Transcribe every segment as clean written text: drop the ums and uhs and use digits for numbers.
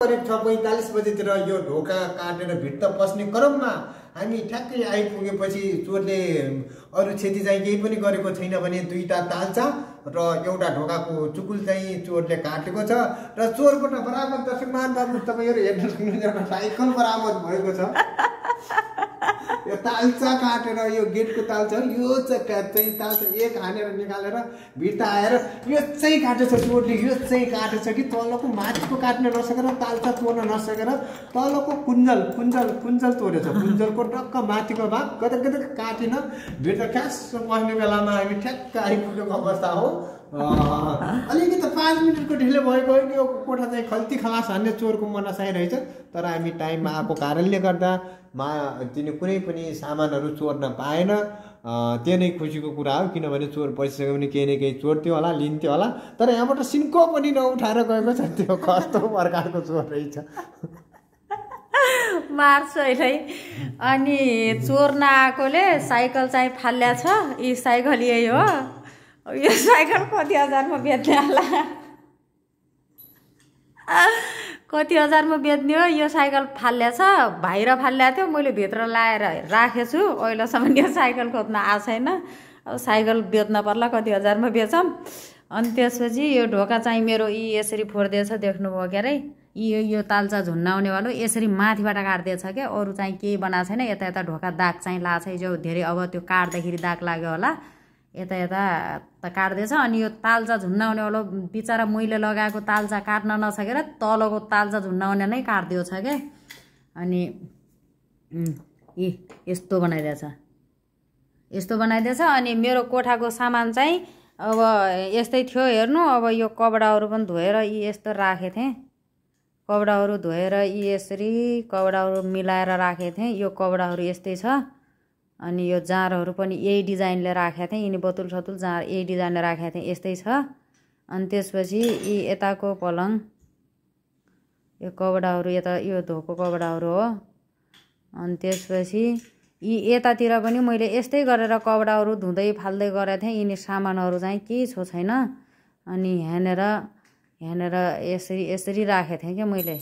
करिब 6:45 बजेतिर यो ढोका काटेर भित्र पस्ने क्रममा हामी ठ्याक्कै आइपुगेपछि चोरले अरू क्षति चाहिँ केही पनि गरेको छैन भने दुईटा ताल्चा र एउटा ढोकाको चुकुल चाहिँ चोरले काटेको छ र चोरबाट बराबर दर्शकमान बाबु तपाईहरु हेर्न सक्नुहुन्छ साइकल बराबर भएको छ। यो ताल्चा काटेर यो गेटको ताल्चा यो चाहिँ ताल्चा एक हानेर निकालेर भित्र आएर यो चाहिँ काटेछ चोरले यो चाहिँ काटेछ कि तलको माथिको काट्न नसकेर ताल्चा तोड्न नसकेर तलको कुञ्जल तोडेछ। कुञ्जलको टक्क माथिको भाग गदगद काटिन भित्र क्यास पस्ने बेलामा हामी ठ्याक्क आइपुगेको अवस्था हो। अलिकति 5 मिनटको ढिलो भएको हो। यो कोठा चाहिँ खल्ती खलास हान्ने चोरको मनसाइ रहेछ तर हामी टाइममा आएको कारणले गर्दा तिनी कुनै पनि सामानहरू चोर्न पाएन। त्यो नै खुसीको कुरा हो किनभने चोर पसिसक्यो भने केही न केही चोर्थ्यो होला लिन्थ्यो होला तर यहाँबाट सिन्को पनि नउठाएर गएको छ। त्यो कस्तो प्रकारको चोर रहेछ मार्छ है। अनि चोर नआएकोले साइकल चाहिँ फाल्या छ। यी साइकल यही हो। यो साइकल कति हजारमा बेच्ने होला कति हजारमा बेच्ने हो। यो साइकल फाल्या छ बाहिर फाल्या थियो मैले भित्र लाएर राखेछु। अहिलेसम्म यो साइकल खोज्न आएको छैन। अब साइकल बेच्न पर्ला कति हजारमा बेचौँ। अनि त्यसपछि यो ढोका चाहिँ मेरो यी यसरी फोड्दिएछ देख्नुभयो के अरे। यो ताल्चा झुन्नाउनेवालो यसरी माथिबाट काट्दिएछ क्या। अरू चाहिँ केही बनाएको छैन। यता यता ढोका दाग चाहिँ लाछ जो धेरै अब त्यो काट्दाखेरि दाग लाग्यो होला यता यता त काट्दैछ। अनि यो ताल्चा झुन्नाउनेवालो बिचरा मैले लगाएको ताल्चा काट्न नसकेर तलको ताल्चा झुन्नाउने नै काट्दियो छ क्या। अनि यस्तो बनाइदिएछ। अनि मेरो कोठाको सामान चाहिँ अब यस्तै थियो हेर्नु। अब यो कपडाहरू पनि धोएर यी यस्तो राखेको थिएँ। कपडाहरू धोएर यी यसरी कपडाहरू मिलाएर राखेको थिएँ। यो कपडाहरू यस्तै छ। अनि यो जाँरहरू पनि यही डिजाइनले राखेको थिएँ। यिनी बोतल सतुल जाँर यही डिजाइनले राखेको थिएँ यस्तै छ। अनि त्यसपछि यी यताको पलङ यो कपडाहरू यता यो धोको कपडाहरू हो। अनि त्यसपछि यी यतातिर पनि मैले यस्तै गरेर कपडाहरू धुँदै फाल्दै गरेको थिएँ। यिनी सामानहरू चाहिँ केही छो छैन। अनि यहाँनिर यसरी राखेको थिएँ क्या मैले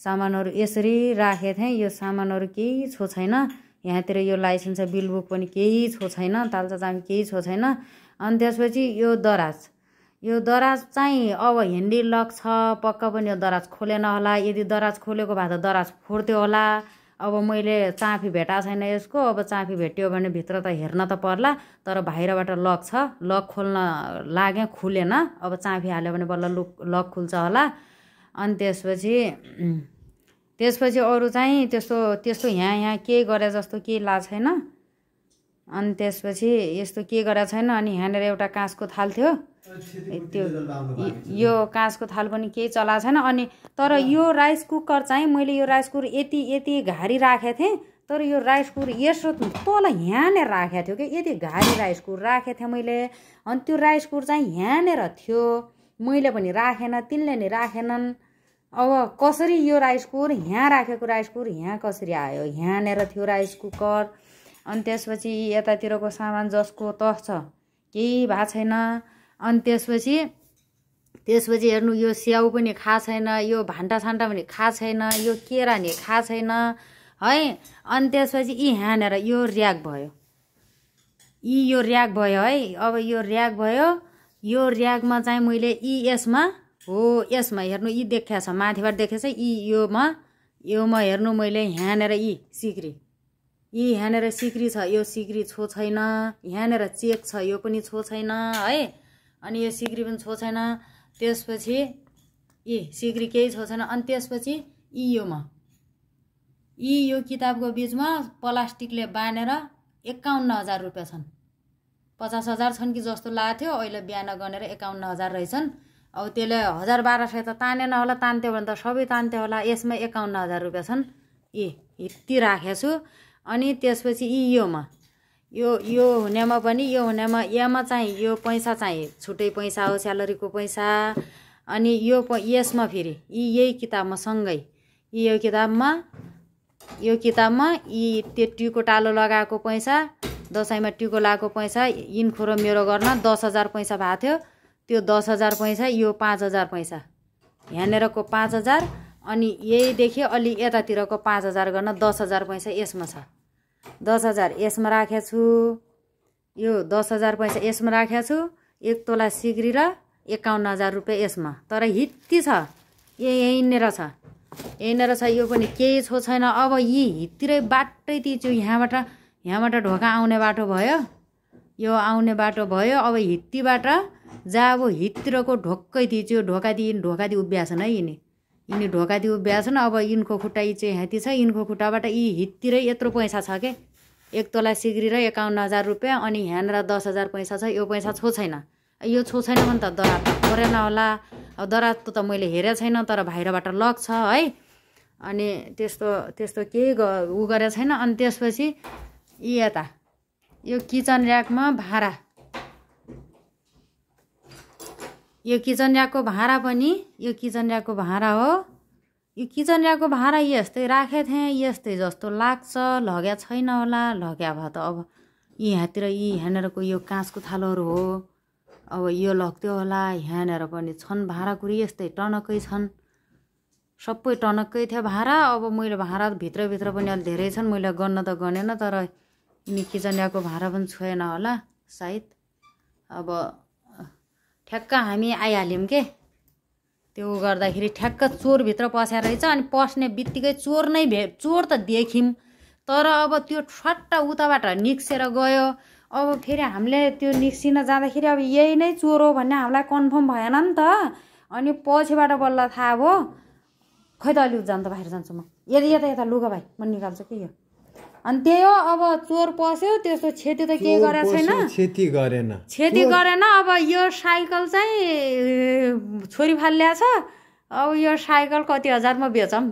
सामानहरू यसरी राखेको थिएँ। यो सामानहरू केही छो छैन। यहाँतिर यो लाइसेन्स बिल बुक पनि केही छो छैन। ताल्चा चाहिँ केही छो छैन। अनि त्यसपछि यो दराज चाहिँ अब ह्यान्डी लक छ पक्का पनि यो दराज खोलेन होला। यदि दराज खोलेको भए त दराज फोड्थ्यो होला। अब मैले चाबी भेटाएको छैन यसको। अब चाबी भेट्यो भने भित्र त हेर्न त पर्ला तर बाहिरबाट लक छ। लक खोल्न लाग्यो खुलेन। अब चाबी हाल्यो भने बल्ल लक खुल्छ होला। अनि त्यसपछि अरू चाहिँ त्यस्तो यहाँ केही गरे जस्तो केही लाग्छ छैन। अनि त्यसपछि यस्तो केही गरेको छैन। अनि यहाँनिर एउटा काँचको थाल थियो त्यो यो काँचको थाल पनि केही चलाएको छैन। अनि तर यो राइस कुकर चाहिँ मैले यो राइस कुकर यति घारी राखेको थिएँ तर यो राइस कुकर यसो तल यहाँनिर राखेको थियो कि यति घारी राइस कुकर राखेको थिएँ मैले। अनि त्यो राइस कुकर चाहिँ यहाँनिर थियो मैले पनि राखेन तिनले नि राखेनन्। अब कसरी यो राइस कुकर यहाँ राखेको राइस कुकर यहाँ कसरी आयो। यहाँनिर थियो राइस कुकर। अनि त्यसपछि यतातिरको सामान जसको तस छ केही भएको छैन। अनि त्यसपछि हेर्नु यो स्याउ पनि खा छैन। यो भान्टा सान्टा पनि खा छैन। यो केरा नि खा छैन है। अनि त्यसपछि यहाँनिर यो र्याक भयो है। अब यो र्याक भयो। यो र्याकमा चाहिँ मैले यसमा हेर्नु यी देखिया छ माथिबाट देखेछ। योमा हेर्नु मैले यहाँनिर यहाँनिर सिक्री छ। यो सिक्री छो छैन। यहाँनिर चेक छ यो पनि छो छैन है। अनि यो सिक्री पनि छो छैन। त्यसपछि सिक्री केही छो छैन। अनि त्यसपछि यो किताबको बिचमा प्लास्टिकले बाँधेर 51,000 रुपियाँ छन्। 50,000 छन् कि जस्तो लागेको थियो। अहिले बिहान गनेर 51,000 रहेछन्। अब त्यसले 1,000-1,200 त तानेन होला। तान्थ्यो भने त सबै तान्थ्यो होला। यसमा 51,000 रुपियाँ छन्। यति राखेको छु। अनि त्यसपछि यो हुनेमा पनि यामा चाहिँ यो पैसा चाहिँ छुट्टै पैसा हो स्यालेरीको पैसा। अनि यसमा फेरि यही किताबमा सँगै यो किताबमा त्यो टिको टालो लगाएको पैसा दसैँमा टिको लगाएको पैसा यिनको र मेरो गर्न 10,000 पैसा भएको थियो। त्यो 10,000 पैसा यो 5,000 पैसा यहाँनिरको 5,000 अनि यहीदेखि अलि यतातिरको 5,000 गर्न 10,000 पैसा यसमा छ। 10,000 यसमा राखेको छु। यो 10,000 पैसा यसमा राखेको छु। 1 तोला सिक्री र 51,000 रुपियाँ यसमा। तर हित्ती छ, यहीँनिर छ, यहीँनिर छ। यो पनि केही छो छैन। अब यी हित्तिरै बाटै तिच्यो। यहाँबाट ढोका आउने बाटो भयो, यो आउने बाटो भयो। अब हित्तीबाट जहाँ अब हित्तिरको ढोक्कै तिच्यो। ढोका दि उभ्याछन् है यिनी ढोका दि उभ्याछन्। अब यिनको खुट्टा यी चाहिँ हात्ती छ। यिनको खुट्टाबाट यी हित्तिरै यत्रो पैसा छ के। 1 तोला सिक्री र 51,000 रुपियाँ। अनि यहाँनिर 10,000 पैसा छ। यो पैसा छो छैन। यो छो छैन भने त दरात त परेन होला। अब दरात त मैले हेरेको छैन, तर बाहिरबाट लक छ है। अनि त्यस्तो केही उ गरेको छैन। अनि त्यसपछि यता यो किचन ऱ्याकमा भाँडा, यो किचन ऱ्याकको भाँडा पनि यो किचन ऱ्याकको भाँडा हो। यो किचन ऱ्याकको भाँडा यस्तै राखेको थिएँ, यस्तै जस्तो लाग्छ। लग्या छैन होला, लग्या भयो त अब यहाँनिरको यो काँचको थालोहरू हो। अब यो लग्थ्यो होला। यहाँनिर पनि छन् भाँडाकुँडी, यस्तै टनक्कै छन्। सबै टनक्कै थियो भाँडा। अब मैले भाँडा भित्रभित्र पनि अलि धेरै छन्। मैले गर्न त गनेन, तर यिनी किचन ऱ्याकको भाँडा पनि छोएन होला सायद। अब ठ्याक्क हामी आइहाल्यौँ के। त्यो गर्दाखेरि ठ्याक्क चोरभित्र पस्या रहेछ। अनि पस्ने बित्तिकै चोर त देख्यौँ, तर अब त्यो ठट्ट उताबाट निक्सेर गयो। अब फेरि हामीले त्यो निक्सिन जाँदाखेरि अब यही नै चोर हो भन्ने हामीलाई कन्फर्म भएन नि त। अनि पछिबाट बल्ल थाहा भयो। खै त अलि जानु त बाहिर जान्छु म। यता लुगा भाइ म निकाल्छु कि यो। अनि त्यही हो, अब चोर पस्यो। त्यस्तो क्षति त केही गरेको छैन, क्षति गरेन। अब यो साइकल चाहिँ छोरी फाल्ल्या छ। अब यो साइकल कति हजारमा बेचौँ।